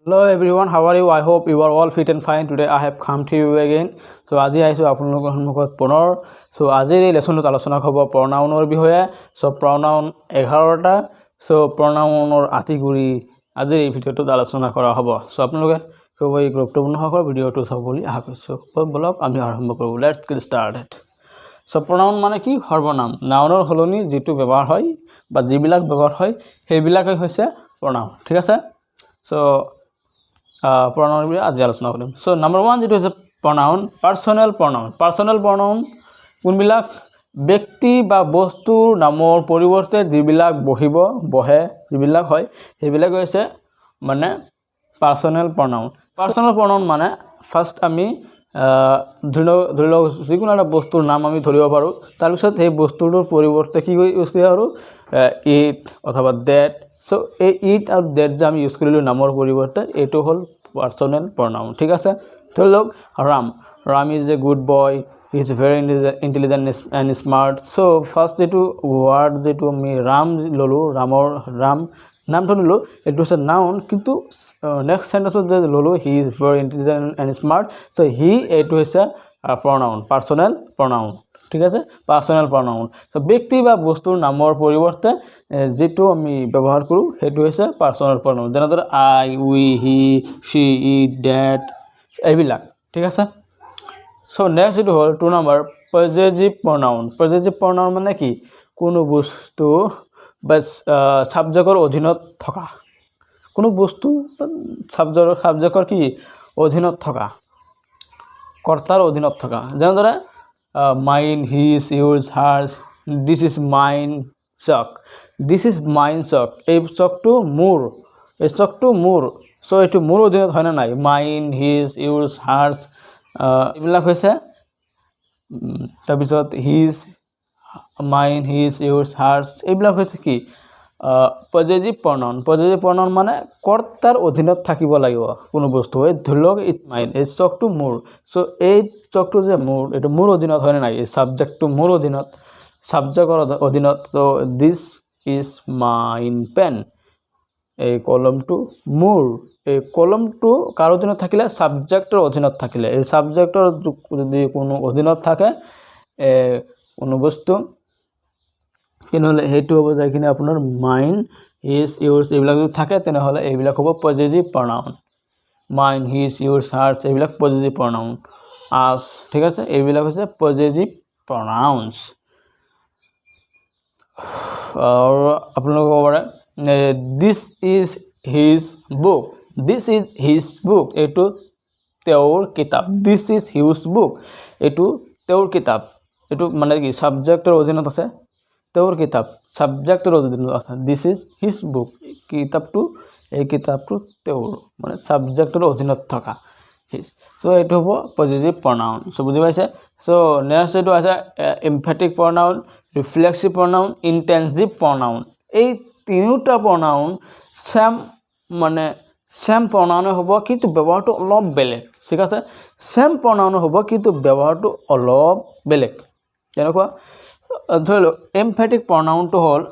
Hello everyone, how are you? I hope you are all fit and fine. Today I have come to you again. So আজি আইছো আপোনালোকৰ সন্মুখত পুনৰ so আজিৰ এই লেসনটো আলোচনা হ'ব pronounৰ বিষয়ে সো pronoun 11টা সো pronounৰ আতিগুৰি আজিৰ এই ভিডিওটোত আলোচনা কৰা হ'ব সো আপোনালোকে খুবই গুৰুত্বপূৰ্ণ হ'ব ভিডিওটো চাব বুলি আশা কৰিছো বলক আমি আৰম্ভ কৰো লেটস গেট স্টাৰ্টেড সো pronoun মানে কি সৰ্বনাম নাউনৰ হলনি যেটো ব্যৱহাৰ হয় বা যিবিলাক ব্যৱহাৰ হয় সেইবিলাকই হৈছে pronoun ঠিক আছে so pronoun bi aji alochona korim so number 1 যেটো আছে pronoun personal pronoun কোনবিলাক ব্যক্তি বা বস্তুৰ নামৰ পৰিৱৰ্তে যিবিলাক বহে যিবিলাক হয় সেইবিলাক হৈছে মানে personal pronoun মানে ফাৰ্স্ট আমি ধৰিলো যিকোনো এটা বস্তুৰ নাম আমি ধৰিব পাৰো তাৰ পিছত সেই বস্তুটোৰ পৰিৱৰ্তে কি ইউজ কৰিব পাৰো it অথবা that so it আৰু that যে আমি ইউজ কৰিলো নামৰ পৰিৱৰ্তে এটো হল personal pronoun ঠিক আছে ধৰিলক ram is a good boy he is very intelligent and smart so first এটো word যেটো আমি ram ললো ram নামটো ললো এটো হচ্ছে noun কিন্তু next sentence যে ললো he is very intelligent and smart so he এটো হচ্ছে pronoun personal pronoun ঠিক আছে personal pronoun so ব্যক্তি বা বস্তুৰ নামৰ পৰিৱৰ্তে যেটো আমি ব্যৱহাৰ কৰো হেতু হৈছে personal pronoun যেনেদৰে I we he she it that এইবিলাক ঠিক আছে so next it hall 2 number possessive pronoun মানে কি কোনো বস্তু বা সাবজেক্টৰ অধীনত থকা কোনো বস্তু সাবজেক্টৰ কি অধীনত থকা কৰ্তাৰ অধীনত থকা যেনেদৰে mine his yours hers this is mine sock এই চকটো মোৰ so এটো মোৰ অধীনত হয় না নাই mine his yours hers এইবিলাক হৈছে তাৰ পিছত his mine his yours hers এইবিলাক হৈছে কি possessive pronoun মানে কৰ্তাৰ অধীনত থাকিব লাগিব কোনো বস্তু এই ধৰলক it mine এই চকটো মোৰ so এই চকটো যে মোৰ এটা মোৰ অধীনত হয় না নাই এই সাবজেক্টটো মোৰ অধীনত সাবজেক্টৰ অধীনত so this is mine pen এই কলমটো মোৰ এই কলমটো কাৰ অধীনত থাকিলে সাবজেক্টৰ অধীনত থাকিলে এই সাবজেক্টৰ যদি কোনো অধীনত থাকে কোনো বস্তু তেনেহলে হেতু হ'ব যায় কিনে আপোনাৰ mine his yours এইবিলাক যদি থাকে তেনেহলে এইবিলাক হ'ব possessive pronoun mine his yours hers এইবিলাক possessive pronoun as ঠিক আছে এইবিলাক হৈছে possessive pronouns আৰু আপোনালোক ক'ব this is his book এটো তেওঁৰ কিতাপ this is his book এটো তেওঁৰ কিতাপ এটো মানে কি সাবজেক্টৰ অধীনত আছে তেওঁৰ কিতাপ সাবজেক্টৰ অধীনত আছে this is his book কিতাপটো এই কিতাপটো তেওঁৰ মানে সাবজেক্টৰ অধীনত থকা so এটো হ'ব possessive pronoun so বুজি পাইছে so next এটো আছে emphatic pronoun reflexive pronoun intensive pronoun এই তিনিটা pronoun same pronoun হ'ব কিন্তু ব্যৱহাৰটো অলপ বেলেগ ঠিক আছে same pronoun হ'ব কিন্তু ব্যৱহাৰটো অলপ বেলেগ কেনেকুৱা ধৰিলো emphatic pronoun টো হল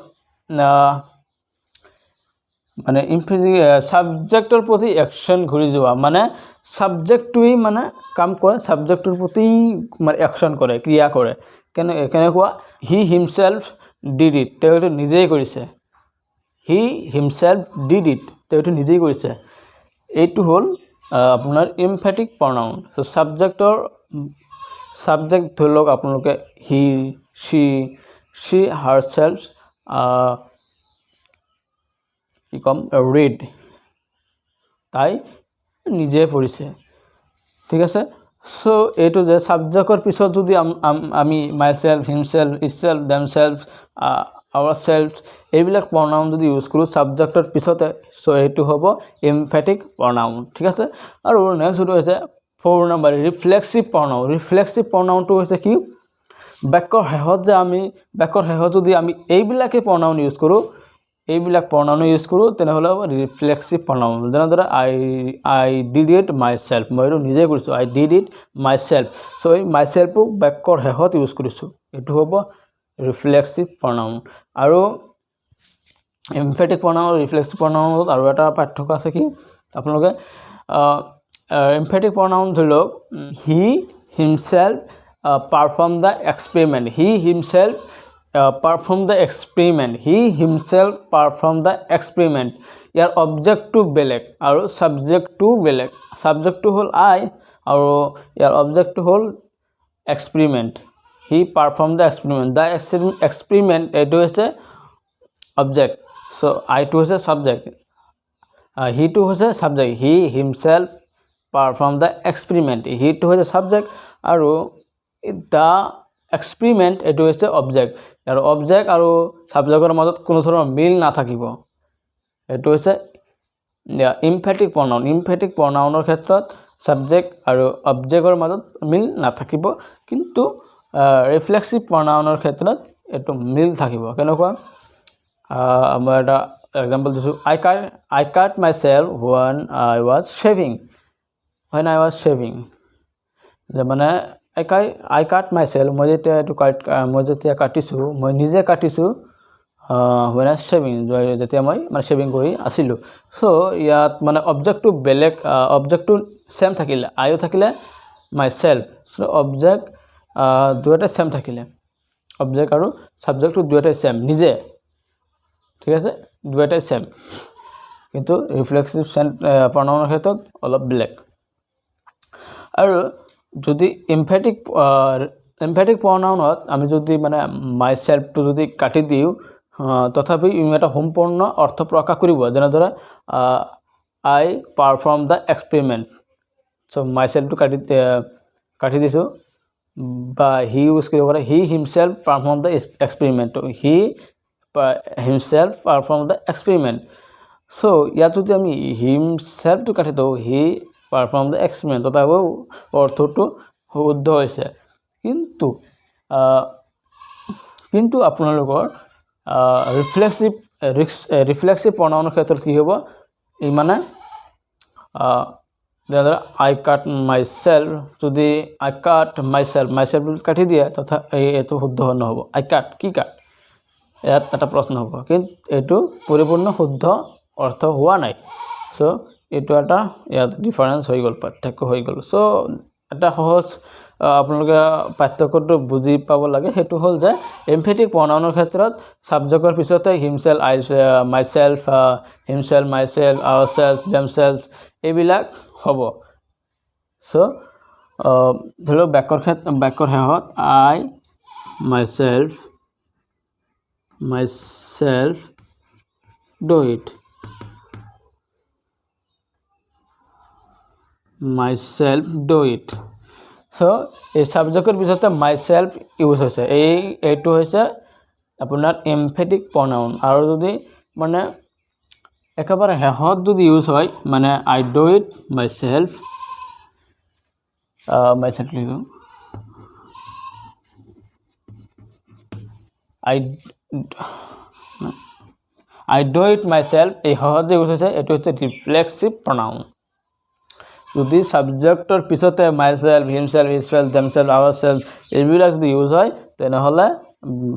মানে emphatic সাবজেক্টৰ প্ৰতি অ্যাকশন ঘূৰি যোৱা মানে সাবজেক্টটোই মানে কাম কৰে সাবজেক্টৰ প্ৰতি মানে অ্যাকশন কৰে ক্ৰিয়া কৰে কেনেকুৱা he himself did it তেটো নিজেই কৰিছে he himself did it তেটো নিজেই কৰিছে এইটো হল আপোনাৰ emphatic pronoun so সাবজেক্ট ধৰলক আপোনালোকে he she herself read তাই নিজে পঢ়িছে ঠিক আছে so এটো যে সাবজেক্টৰ পিছত যদি আমি myself himself itself themselves ourselves এইবিলাক pronoun যদি ইউজ কৰো সাবজেক্টৰ পিছতে so এটো হ'ব emphatic pronoun ঠিক আছে আৰু নেক্সট হটো হৈছে 4 নম্বৰ reflexive pronoun টো হৈছে কি বাক্যৰ শেষত যদি আমি এইবিলাকে pronoun ইউজ কৰো তেনেহলে reflexive pronoun যেনেদৰে I did it myself মই নিজে কৰিছো I did it myself so এই myself ক বাক্যৰ শেষত ইউজ কৰিছো এটো হ'ব reflexive pronoun আৰু emphatic pronoun আৰু reflexive pronoun আৰু এটা পাৰ্থক্য আছে কি আপোনালোকে এমফেটিক প্ৰনাউন ধৰি লওক he himself perform the experiment he himself perform the experiment he himself perform the experiment ইয়াৰ অবজেক্টটো বেলেগ আৰু সাবজেক্টটো বেলেগ সাবজেক্টটো হ'ল আই আৰু ইয়াৰ অবজেক্টটো হ'ল experiment he perform the experiment এইটো হৈছে অবজেক্ট সো আইটো হৈছে সাবজেক্ট হিটো হৈছে subject he himself perform the experiment হিটো হৈছে সাবজেক্ট আৰু দ্য এক্সপেৰিমেণ্ট এইটো হৈছে অবজেক্ট আৰু অবজেক্ট আৰু সাবজেক্টৰ মাজত কোনো ধৰণৰ মিল নাথাকিব এইটো হৈছে ইমফেটিক প্ৰনাউনৰ ক্ষেত্ৰত সাবজেক্ট আৰু অবজেক্টৰ মাজত মিল নাথাকিব কিন্তু ৰিফ্লেক্সিভ প্ৰনাউনৰ ক্ষেত্ৰত এইটো মিল থাকিব কেনেকুৱা মই এটা এক্সাম্পল দিছোঁ I cut myself when I was shaving যে মানে I cut myself মই যেতিয়া কাটিছোঁ মই নিজে কাটিছোঁ when I was shaving যেতিয়া মই মানে শেভিং কৰি আছিলোঁ সো ইয়াত মানে অবজেক্টটো বেলেগ অবজেক্টটো সেম থাকিলে আইও থাকিলে myself সো অবজেক্ট দুয়োটা সেম থাকিলে অবজেক্ট আৰু সাবজেক্টটো দুয়োটাই সেম নিজে ঠিক আছে দুয়োটাই সেম কিন্তু ৰিফ্লেক্সিভ প্ৰনাউনৰ ক্ষেত্ৰত অলপ বেলেগ আৰু যদি এমফেটিক প্ৰনাউনত আমি যদি মানে মাইসেল্ফটো যদি কাটি দিওঁ তথাপি এটা সম্পূৰ্ণ অৰ্থ প্ৰকাশ কৰিব যেনেদৰে I perform the experiment so মাইসেল্ফটো কাটি দিছোঁ বা হি ইউজ কৰিব পাৰে he himself perform the experiment he himself perform the experiment so ইয়াত যদি আমি himself to কাটি দাও হি perform the experiment তথাপিও অৰ্থটো শুদ্ধ হৈছে কিন্তু আপোনালোকৰ ৰিফ্লেক্সিভ প্ৰনাউনৰ ক্ষেত্ৰত কি হ'ব ই মানে I cut myself যদি I cut myself কাটি দিয়ে তথা এইটো শুদ্ধ নহ'ব I cut কি কাট ইয়াত এটা প্ৰশ্ন হ'ব কিন্তু এইটো পৰিপূৰ্ণ শুদ্ধ অৰ্থ হোৱা নাই সো এইটো এটা ইয়াত ডিফাৰেন্স হৈ গ'ল পাৰ্থক্য হৈ গ'ল সো এটা সহজ আপোনালোকে পাৰ্থক্যটো বুজি পাব লাগে হেতু হ'ল যে এমফেটিক প্ৰনাউনৰ ক্ষেত্ৰত সাবজেক্টৰ পিছতে হিমসেল্ফ মাইসেল্ফ হিমসেল্ফ মাইসেল্ফ আওৰসেল্ফ দেমসেল্ফ এইবিলাক হ'ব সো ধৰি লওক বাক্যৰ শেষত আই myself do it so এই সাবজেক্টৰ পিছতে myself ইউজ হৈছে এইটো হৈছে আপোনাৰ এমফেটিক প্ৰনাউন আৰু যদি মানে একেবাৰে শেষত যদি ইউজ হয় মানে I do it myself লিখো I do it myself এই সহজে ইউজ হৈছে এটো হচ্ছে রিফ্লেক্সিভ প্রনাউন যদি সাবজেক্টৰ পিছতে myself himself himself themselves ourselves এইবিলাক যদি ইউজ হয় তেনেহলে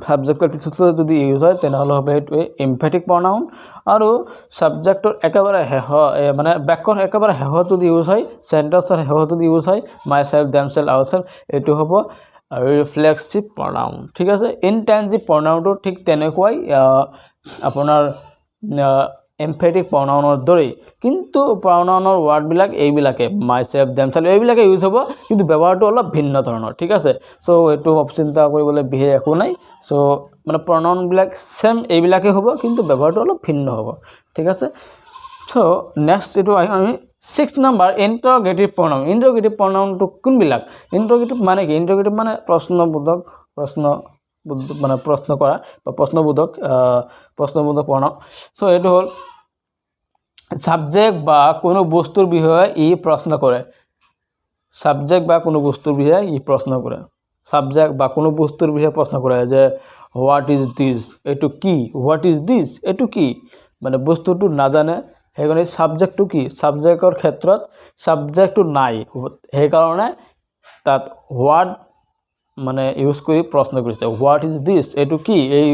সাবজেক্টৰ পিছতে যদি ইউজ হয় তেনেহলে হবে এটো এমফেটিক প্ৰনাউন আৰু সাবজেক্টৰ একেবাৰে শেষ মানে বাক্যৰ একেবাৰে শেষত যদি ইউজ হয় সেন্টেন্সৰ শেষত যদি ইউজ হয় myself themselves ourselves এটো হ'ব রিফ্লেক্সিভ প্রনাউন ঠিক আছে ইনটেনজিভ প্রনাউনটো ঠিক তেনেকুৱাই আপোনাৰ এমফেটিক প্ৰনাউনৰ দৰে কিন্তু প্ৰনাউনৰ ওয়াৰ্ড বিলাক এইবিলাকে মাইসেল্ফ দেমসেল্ফ এইবিলাকে ইউজ হ'ব কিন্তু ব্যৱহাৰটো অলপ ভিন্ন ধৰণৰ ঠিক আছে সো এটো চিন্তা কৰিবলৈ বিহে একো নাই সো মানে প্ৰনাউন বিলাক সেম এইবিলাকে হ'ব কিন্তু ব্যৱহাৰটো অলপ ভিন্ন হ'ব ঠিক আছে সো নেক্সট এটো আমি 6 নাম্বার ইন্টারোগেটিভ প্রনাউন তো কোনবিলাক ইন্টারোগেটিভ মানে কি ইন্টারোগেটিভ মানে প্রশ্নবোধক মানে প্রশ্ন করা বা প্রশ্নবোধক প্রনাউন সো এটো হল সাবজেক্ট বা কোনো বস্তুৰ বিষয়ে ই প্ৰশ্ন কৰে সাবজেক্ট বা কোনো বস্তুৰ বিষয়ে ই প্ৰশ্ন কৰে সাবজেক্ট বা কোনো বস্তুৰ বিষয়ে প্ৰশ্ন কৰে যে হোৱাট ইজ দিস এটো কি হোৱাট ইজ দিস এটো কি মানে বস্তুটো নাজানে হেগনে সাবজেক্টটো কি সাবজেক্টৰ ক্ষেত্ৰত সাবজেক্টটো নাই হে কাৰণে তাত হোৱাট মানে ইউজ কৰি প্ৰশ্ন কৰিছে হোৱাট ইজ দিস এটো কি এই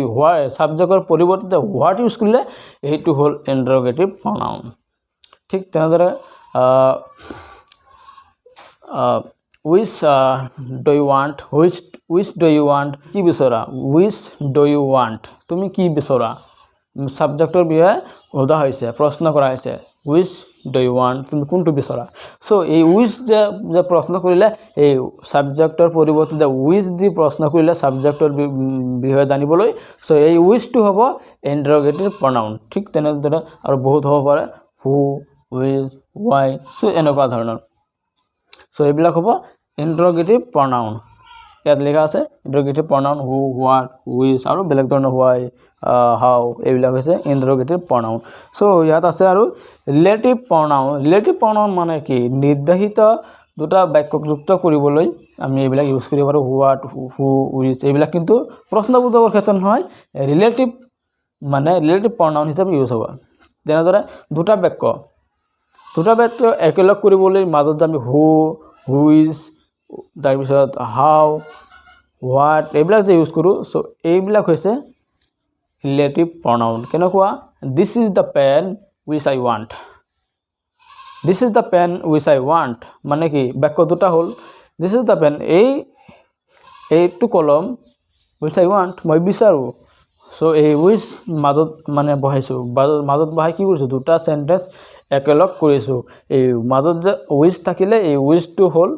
সাবজেক্টৰ পৰিৱৰ্তে হোৱাট ইউজ কৰিলে এইটো হল ইন্টাৰোগেটিভ প্ৰনাউন ঠিক তেনেদৰে which do you want which do you want কি বিচৰা which do you want তুমি কি বিচৰা সাবজেক্টৰ বিষয়ে সোধা হৈছে প্ৰশ্ন কৰা হৈছে which do you want তুমি কোনটো বিচৰা সো এই which যে প্ৰশ্ন কৰিলে এই সাবজেক্টৰ পৰিৱৰ্তে যে which দি প্ৰশ্ন কৰিলে সাবজেক্টৰ বিষয়ে জানিবলৈ সো এই which টো হ'ব ইন্টাৰগেটিভ pronoun ঠিক তেনেদৰে আৰু বহুত হ'ব পাৰে who which why সো এনেকুৱা ধৰণৰ সো এইবিলাক হ'ব ইন্টাৰগেটিভ pronoun ইয়াত লেখা আছে ইন্টাৰগেটিভ pronoun who what which আৰু বেলেগ ধৰণৰ why how এইবিলাক হৈছে ইন্টাৰগেটিভ pronoun সো ইয়াত আছে আৰু ৰিলেটিভ pronoun মানে কি নিৰ্দেশিত দুটা বাক্য যুক্ত কৰিবলৈ আমি এইবিলাক ইউজ কৰিব পাৰো what who which এইবিলাক কিন্তু প্ৰশ্নবোধকৰ ক্ষেত্ৰত নহয় ৰিলেটিভ pronoun হিচাপে ইউজ হ'ব যেনেদৰে দুটা বাক্য একেলগ কৰিবলৈ মাজত আমি who which তাৰ পিছত how what এইবিলাক যে ইউজ কৰো সো এইবিলাক হৈছে ৰিলেটিভ pronoun কেনেকুৱা this is the pen which I want this is the pen which I want মানে কি বাক্য দুটা হ'ল this is the pen এইটো কলম which I want মই বিচাৰো সো এই which মাজত মানে বহাইছো মাজত বহাই কি কৰিছো দুটা সেন্টেন্স একেলগ কৰিছো এই মাজত যে which থাকিলে এই which টো হ'ল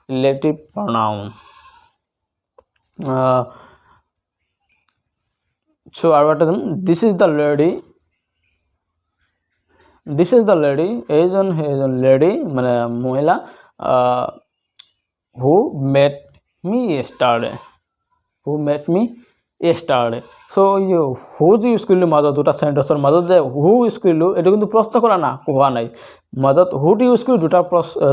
ৰিলেটিভ pronoun so আৰু এটা this is the lady এইজন lady মানে মহিলা who met me yesterday so you who use কৰিলো মাজত দুটা সেন্টেন্সৰ মাজত যে who ইউজ কৰিলো এটা কিন্তু প্ৰশ্ন কৰা না কোৱা নাই মাজত who ইউজ কৰি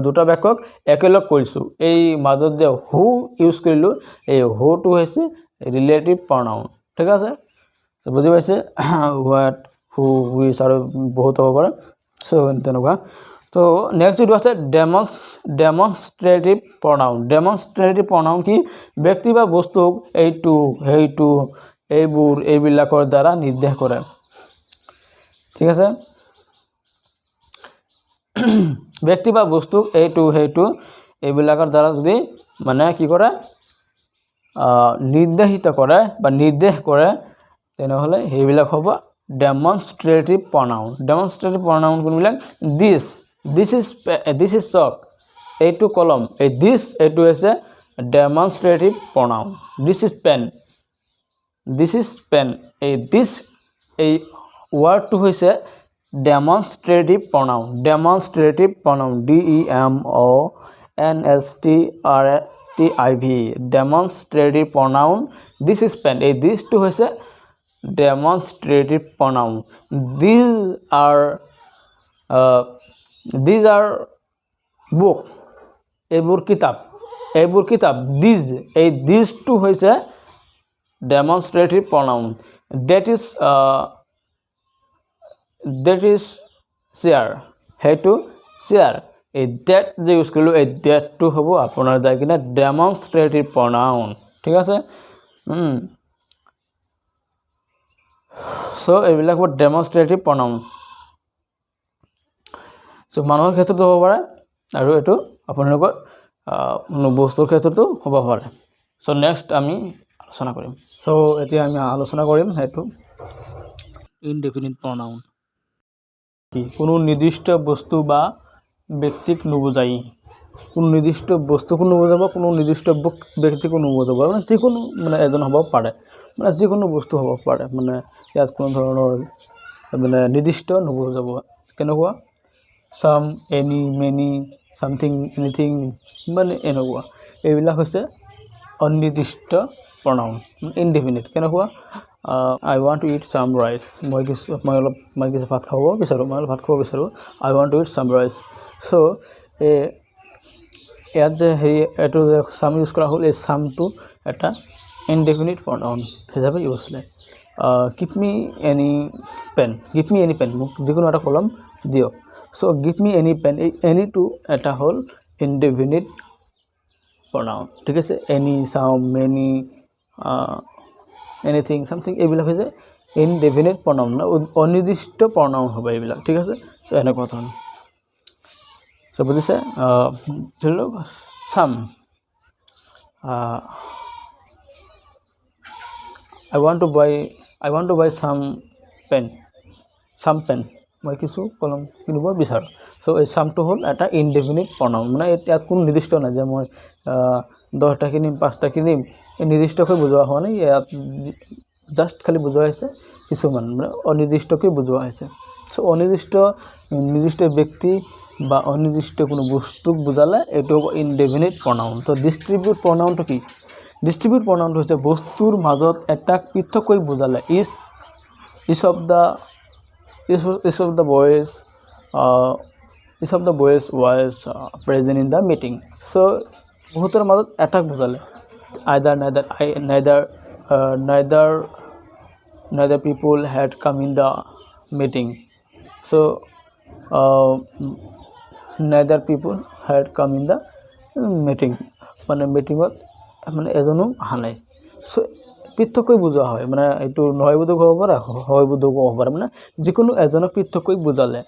দুটা বাক্যক একেলগ কৰিছো এই মাজত যে who ইউজ কৰিলো এই who টো হৈছে ৰিলেটিভ pronoun ঠিক আছে বুজি পাইছে what who which আৰু বহুত হ'ব পাৰে সো তেনেকুৱা তো নেক্সট যেটো আছে ডেমনস্ট্ৰেটিভ pronoun কি ব্যক্তি বা বস্তুক এইটো হেইটো এইবিলাকৰ দ্বাৰা নিৰ্দেশ কৰে ঠিক আছে ব্যক্তি বা বস্তুক এইটো হেইটো এইবিলাকৰ দ্বাৰা যদি মানে কি কৰে নিৰ্দেশিত কৰে বা নিৰ্দেশ কৰে তেনেহলে এইবিলাক হ'ব demonstrative pronoun কোনবিলাক this is chalk এইটো কলম এই এইটো হৈছে demonstrative pronoun this is pen এই এই word টো হৈছে demonstrative pronoun demonstrative pronoun this is pen এই this টো হৈছে demonstrative pronoun these are book এইবোৰ কিতাপ this টো হৈছে demonstrative pronoun that is chair হেতু chair এই that যে ইউজ কৰিলো এই that টো হ'ব আপোনাৰ যায় কিনা demonstrative pronoun ঠিক আছে সো এইবিলাক হ'ব demonstrative pronoun সো মানুহৰ ক্ষেত্ৰতো হ'ব পাৰে আৰু এটো আপোনালোকৰ বস্তুৰ ক্ষেত্ৰতো হ'ব পাৰে সো নেক্সট আমি আলোচনা কৰিম সো এতিয়া আমি আলোচনা কৰিম হেতু ইনডেফিনিট pronoun কি কোনো নিৰ্দিষ্ট বস্তু বা ব্যক্তিক নুবুজাই কোনো নিৰ্দিষ্ট বস্তুক নুবুজাব কোনো নিৰ্দিষ্ট ব্যক্তিক নুবুজাব মানে যিকোনো মানে এজন হ'ব পাৰে মানে যিকোনো বস্তু হ'ব পাৰে মানে ইয়াত কোনো ধৰণৰ মানে নিৰ্দিষ্ট নুবুজাব কেনেকুৱা some any many something anything মানে এনেকুৱা এইবিলাক হৈছে অনিৰ্দিষ্ট pronoun indefinite কেনেকুৱা I want to eat some rice মই কিছু ভাত খাব বিচাৰো I want to eat some rice so ইয়াত যে এটো যে some ইউজ কৰা হ'ল এই some টো এটা indefinite pronoun হিচাপে ইউজ হ'লে give me any pen মোক যিকোনো এটা কলম দিও so give me any pen any to এটা হল indefinite pronoun ঠিক আছে any some many anything something এইবিলাক হৈছে indefinite pronoun না অনিৰ্দিষ্ট pronoun হ'ব এইবিলাক ঠিক আছে so এনেকুৱা ধৰণৰ চ' বুজিছে ধৰি লওক চাম I want to buy some pen মই কিছু কলম কিনিব বিচাৰোঁ চ' এই চামটো হ'ল এটা ইনডেফিনিট প্ৰনাউন মানে ইয়াত কোনো নিৰ্দিষ্ট নাই যে মই 10টা কিনিম 5টা কিনিম এই নিৰ্দিষ্টকৈ বুজোৱা হোৱা নাই ইয়াত জাষ্ট খালি বুজোৱা হৈছে কিছুমান মানে অনিৰ্দিষ্টকৈ বুজোৱা হৈছে চ' নিৰ্দিষ্ট ব্যক্তি বা অনিৰ্দিষ্ট কোনো বস্তুক বুজালে এইটো হ'ব ইনডেফিনিট প্ৰনাউন তো ডিষ্ট্ৰিবিউট প্ৰনাউনটো কি ডিষ্ট্ৰিবিউট প্ৰনাউনটো হৈছে বস্তুৰ মাজত এটাক পৃথককৈ বুজালে each of the boys was present in the meeting so বহুতৰ মাজত এটাক বুজালে neither people had come in the meeting so neither people had come in the meeting মানে মিটিঙত মানে এজনো অহা নাই চ' পৃথককৈ বুজোৱা হয় মানে এইটো নহয় বোধক হ'ব পাৰে হয় বোধক হ'ব পাৰে মানে যিকোনো এজনক পৃথককৈ বুজালে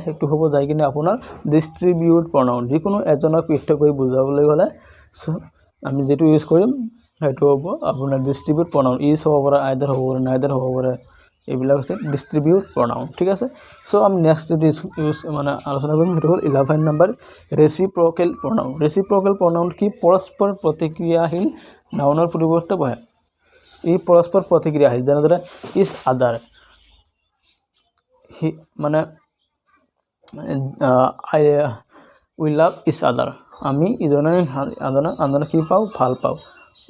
সেইটো হ'ব যায় কিনে আপোনাৰ ডিষ্ট্ৰিবিউট প্ৰনাউন যিকোনো এজনক পৃথককৈ বুজাবলৈ হ'লে আমি যেটো ইউজ কৰিম সেইটো হ'ব আপোনাৰ ডিষ্ট্ৰিবিউট প্ৰনাউন ইজ হ'ব পাৰে আইদাৰ হ'ব পাৰে নাইদাৰ হ'ব পাৰে এইবিলাক হৈছে ডিষ্ট্ৰিবিউট প্ৰনাউন ঠিক আছে চ' আমি নেক্সট ইউজ মানে আলোচনা কৰিম সেইটো হ'ল 11 নম্বৰ ৰেচিপ্ৰকেল প্ৰনাউন কি পৰস্পৰ প্ৰতিক্ৰিয়াশীল নাউনৰ পৰিৱৰ্তে বহে ই পৰস্পৰ প্ৰতিক্ৰিয়াশীল যেনেদৰে ইজ আদাৰ মানে উই লাভ ইজ আদাৰ আমি ইজনে আনজনক কি পাওঁ ভাল পাওঁ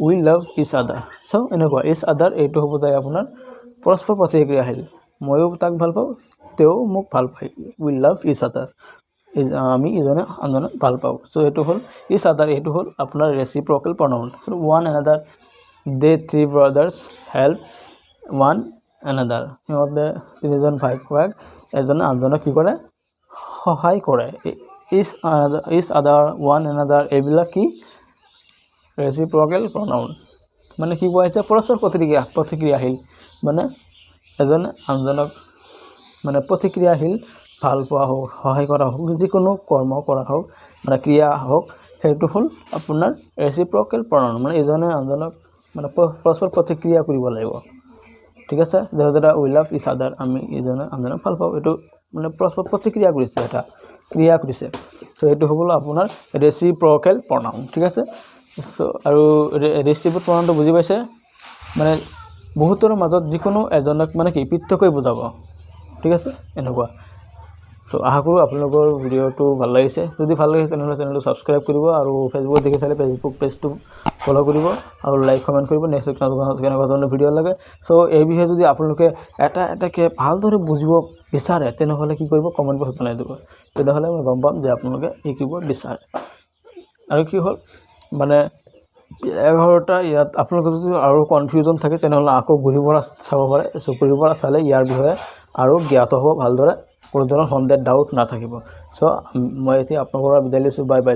উই লাভ ইজ আদাৰ চ' এনেকুৱা ইজ আদাৰ এইটো হ'ব যায় আপোনাৰ পৰস্পৰ প্ৰতিক্ৰিয়াশীল ময়ো তাক ভাল পাওঁ তেওঁ মোক ভাল পায় উই লাভ ইজ আদাৰ আমি ইজনে আনজনক ভাল পাওঁ চ' এইটো হ'ল ইজ আদাৰ এইটো হ'ল আপোনাৰ reciprocal pronoun so' one another they three brothers help one another সিহঁতে তিনিজন ভাই ককায়েক এজনে আনজনক কি কৰে সহায় কৰে ইজ আদাৰ ওৱান এনাদাৰ এইবিলাক কি ৰেচিপ্ৰকেল প্ৰনাউন মানে কি কোৱা হৈছে পৰস্পৰ প্ৰতিক্ৰিয়াশীল মানে এজনে আনজনক মানে প্ৰতিক্ৰিয়াশীল ভাল পোৱা হোক সহায় কৰা হোক যিকোনো কৰ্ম কৰা হোক মানে ক্ৰিয়া হোক সেইটো হ'ল আপোনাৰ ৰেচিপ্ৰকেল প্ৰনাউন মানে ইজনে আনজনক মানে পৰস্পৰ প্ৰতিক্ৰিয়া কৰিব লাগিব ঠিক আছে যেনেদৰে উই লাভ ইজ আদাৰ আমি ইজনে আনজনক ভাল পাওঁ এইটো মানে পৰস্পৰ প্ৰতিক্ৰিয়া কৰিছে এটা ক্ৰিয়া কৰিছে চ' এইটো হ'ল আপোনাৰ ৰেচিপ্ৰকেল প্ৰনাউন ঠিক আছে চ' আৰু ৰেচিপ্ৰকেল প্ৰনাউনটো বুজি পাইছে মানে বহুতৰ মাজত যিকোনো এজনক মানে কি পৃথককৈ বুজাব ঠিক আছে এনেকুৱা চ' আশা কৰোঁ আপোনালোকৰ ভিডিঅ'টো ভাল লাগিছে যদি ভাল লাগিছে তেনেহ'লে চেনেলটো ছাবস্ক্ৰাইব কৰিব আৰু ফেচবুকত দেখি চালে ফেচবুক পেজটো ফ'ল' কৰিব আৰু লাইক কমেণ্ট কৰিব নেক্সট কেনেকুৱা ধৰণৰ ভিডিঅ' লাগে চ' এই বিষয়ে যদি আপোনালোকে এটাকৈ ভালদৰে বুজিব বিচাৰে তেনেহ'লে কি কৰিব কমেণ্ট বক্সত জনাই দিব তেনেহ'লে মই গম পাম যে আপোনালোকে শিকিব বিচাৰে আৰু কি হ'ল মানে 11টা ইয়াত আপোনালোকৰ যদি আৰু কনফিউজন থাকে তেনেহ'লে আকৌ ঘূৰি পৰা চাব পাৰে চ' ঘূৰি পৰা চালে ইয়াৰ বিষয়ে আৰু জ্ঞাত হ'ব ভালদৰে কোনো ধৰণৰ সন্দেহ ডাউট নাথাকিব চ' মই এতিয়া আপোনালোকৰ পৰা বিদায় লৈছোঁ বাই বাই